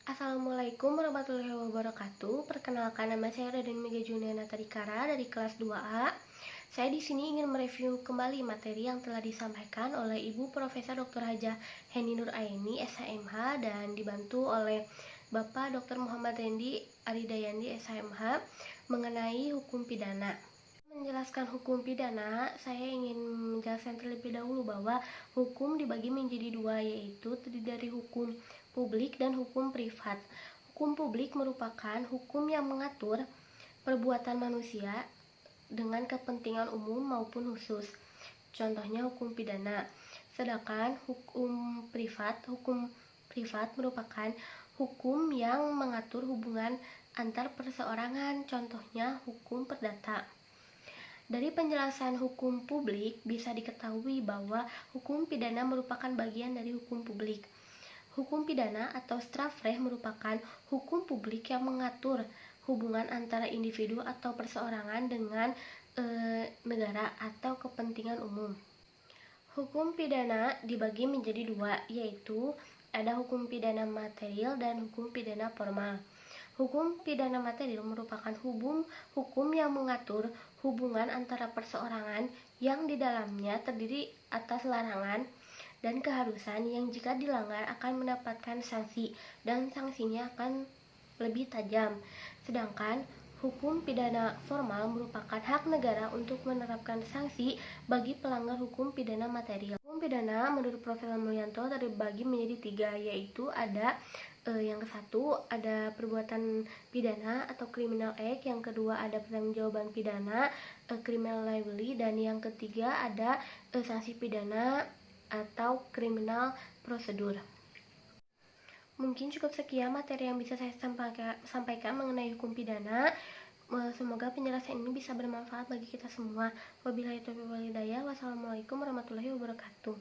Assalamualaikum warahmatullahi wabarakatuh. Perkenalkan, nama saya Raden Mega Juniana Tadikara dari kelas 2A. Saya di sini ingin mereview kembali materi yang telah disampaikan oleh Ibu Profesor Dr. Hajah Heni Nur Aini, SHMH, dan dibantu oleh Bapak Dr. Muhammad Rendi Aridayandi, SHMH, mengenai hukum pidana. Menjelaskan hukum pidana, saya ingin menjelaskan terlebih dahulu bahwa hukum dibagi menjadi dua, yaitu terdiri dari hukum publik dan hukum privat. Hukum publik merupakan hukum yang mengatur perbuatan manusia dengan kepentingan umum maupun khusus. Contohnya hukum pidana. Sedangkan hukum privat merupakan hukum yang mengatur hubungan antar perseorangan. Contohnya hukum perdata. Dari penjelasan hukum publik bisa diketahui bahwa hukum pidana merupakan bagian dari hukum publik. Hukum pidana atau strafrecht merupakan hukum publik yang mengatur hubungan antara individu atau perseorangan dengan negara atau kepentingan umum. Hukum pidana dibagi menjadi dua, yaitu ada hukum pidana material dan hukum pidana formal. Hukum pidana material merupakan hukum yang mengatur hubungan antara perseorangan yang di dalamnya terdiri atas larangan dan keharusan yang jika dilanggar akan mendapatkan sanksi dan sanksinya akan lebih tajam. Sedangkan hukum pidana formal merupakan hak negara untuk menerapkan sanksi bagi pelanggar hukum pidana material. Hukum pidana menurut Profesor Mulyanto terbagi menjadi tiga, yaitu ada yang satu ada perbuatan pidana atau criminal act, yang kedua ada pertanggungjawaban pidana criminal liability, dan yang ketiga ada sanksi pidana atau criminal procedure. Mungkin cukup sekian materi yang bisa saya sampaikan mengenai hukum pidana. Semoga penjelasan ini bisa bermanfaat bagi kita semua. Wabillahi taufiq wal hidayah. Wassalamualaikum warahmatullahi wabarakatuh.